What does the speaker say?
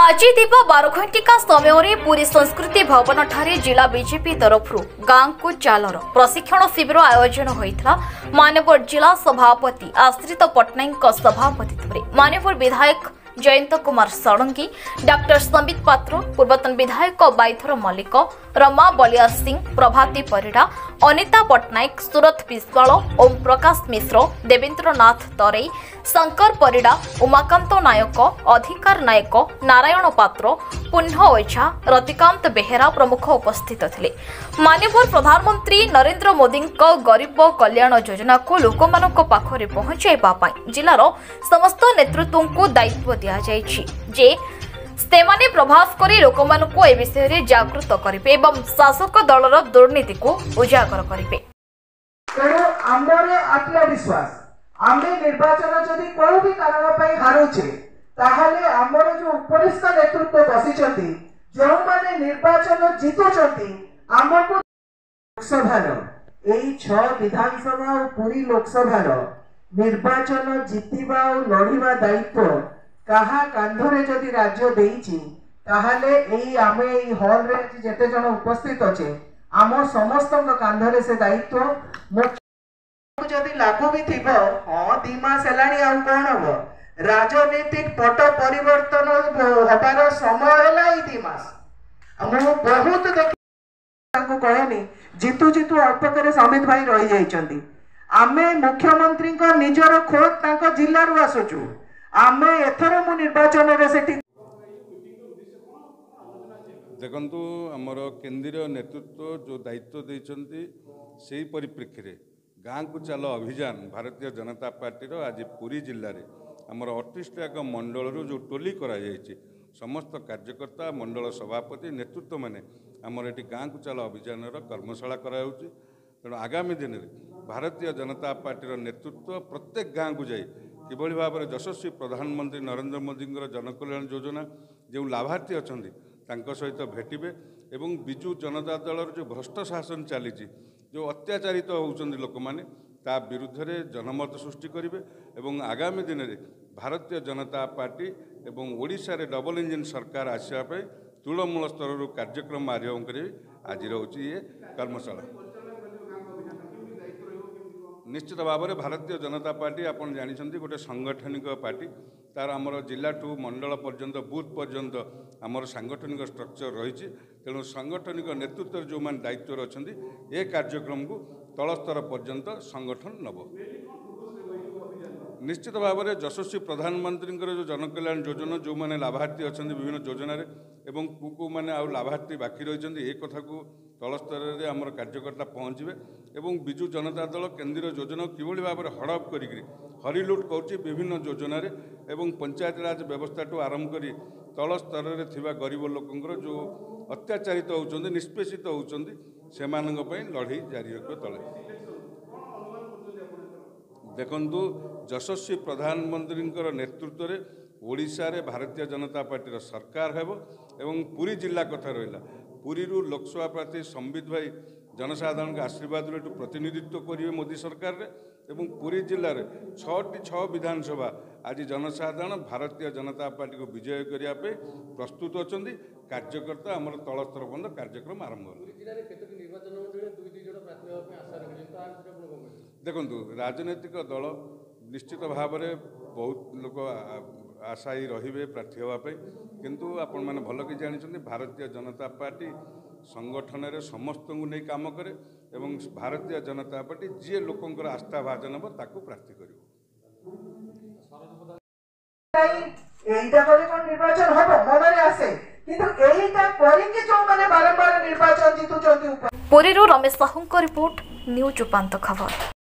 आज दिन 12 घंटिका समय पुरी संस्कृति भवन ठारे जिला बीजेपी तरफ गाँ को चालर प्रशिक्षण शिविर आयोजन होता। मानवगढ़ जिला सभापति आश्रित पट्टनायक सभापति मानवगढ़ विधायक जयंत कुमार षडंगी, डॉक्टर संबित पात्र, पूर्वतन विधायक बाईथर मल्लिक, रमा बलिया सिंह, प्रभाती परिड़ा, अनिता पट्टनायक, सुरत विश्वाल, ओम प्रकाश मिश्र, देवेन्द्र नाथ तरे, शंकर परिड़ा, उमाकांत नायक, अधिकार नायक, नारायण पात्र, पुण्य ओझा, रतिकांत बेहेरा प्रमुख उपस्थित थे। मानवगढ़ प्रधानमंत्री नरेंद्र मोदी गरीब कल्याण योजना को लोकमानक पाखरे पहुंचाइबा पई जिलार समस्त नेतृत्व को दायित्व दिया जायछि जे सेमाने प्रभास करी लोकमानक ए विषय रे जागृत करिवे एवं शासक दलर दुर्नीति को उजागर करिवे। तेणु आमर आत्मविश्वास आमे निर्वाचन जदि कोई भी कारण पई हारुचे ताहले आमर जो उपरिस्थ नेतृत्व बसिचंती जो माने निर्वाचन जीतुचंती आमको लोकसभार एई 6 विधानसभा और पूरी लोकसभार निर्वाचन जीतिबा और लड़िबा दायित्व कहा कांधरे जदि राज्य देइछि ताहले एई आमे एई हॉल रे जेते जण उपस्थित अछे आम समस्तक कांधरे से दायित्व जदि लागू भी थिबो। हां 2 मास हेलानी आ कोन हबो राजनीतिक पट परिवर्तन हबार समय हैला ई 2 मास हम बहुत देखि कहनी जीतु जीतु अल्प करे समित भाई रही जाइछंती। आमे मुख्यमंत्री को निजर खोद तांको जिल्ला रु आसुचु आमे एथर मु निर्वाचन रे सेठी देखंतु हमर केंद्रीय नेतृत्व जो दायित्व देइछंती सेही परिप्रेक्षी रे गाँ को चल अभियान भारतीय जनता पार्टी आज पुरी जिले में आमर 38 मंडल जो टोली करा समस्त कार्यकर्ता मंडल सभापति नेतृत्व माने आमर ये गाँ को चल अभियान कर्मशाला कराउछि। तेणु आगामी दिन में भारतीय जनता पार्टी नेतृत्व प्रत्येक गाँ को जाई किभली भाव में यशस्वी प्रधानमंत्री नरेंद्र मोदी जनकल्याण योजना जो लाभार्थी अच्छा सहित भेटे एवं विजु जनता दल जो भ्रष्ट शासन चली जो अत्याचारित होउछन्ति लोक माने ता विरुद्ध रे जनमत सृष्टि करिवे एवं आगामी दिन में भारतीय जनता पार्टी एवं ओडिशा रे डबल इंजिन सरकार आसिया पे तृणमूल स्तर कार्यक्रम आरंभ करेंगे। आज रोचे ये कर्मशाला निश्चित भाव में भारतीय जनता पार्टी आपन जानिछन्ति गोटे सांगठनिक पार्टी तार आमर जिला ठू मंडल पर्यंत बूथ पर्यंत आमर सांगठनिक स्ट्रक्चर रही। तेणु सांगठनिक नेतृत्व जो मान दायित्व अच्छा ये कार्यक्रम को तलस्तर पर्यंत संगठन नब। निश्चित भाव में यशस्वी प्रधानमंत्री जो जनकल्याण योजना जो मैंने लाभार्थी अच्छा विभिन्न योजन एवं को मैंने आउ लाभार्थी बाकी रही एक कथा को तलस्तर में आमर कार्यकर्ता पहुँचे एवं विजु जनता दल केंद्रीय योजना किभली भाव में हड़प कर हरिलुट कर विभिन्न योजन एवं पंचायत राज व्यवस्था ठू आरंभ कर तल स्तर में थिबा गरीब लोकंकर जो अत्याचारित होउछन्ति निष्पेषित होउछन्ति सेमानंग पई लड़ाई जारी रखिबे तले। देखंतु यशस्वी प्रधानमंत्री नेतृत्व में ओडिशा रे भारतीय जनता पार्टी सरकार हेबो एवं पुरी जिला कथा रहिला पुरी लोकसभा प्रार्थी संबित भाई जनसाधारण के आशीर्वाद प्रतिनिधित्व करेंगे मोदी सरकार रे एवं पुरी जिले में 6 विधानसभा आज जनसाधारण भारतीय जनता पार्टी को विजय करने प्रस्तुत अच्छा कार्यकर्ता आमर तलस्तर पर्यंत कार्यक्रम आरंभ हो। देखु राजनैतिक दल निश्चित भाव में बहुत लोक आशायी रे प्रार्थी हाँपाई किंतु आपण मैंने भल कि जानी भारतीय जनता पार्टी संगठन रे समस्त को नहीं काम करे एवं भारतीय जनता पार्टी जी लोकंकर आस्था भाजन हम ताकू प्रार्थी कर निर्वाचन हम मन आसे पुरी रमेश साहू रिपोर्ट न्यूज उपांत खबर।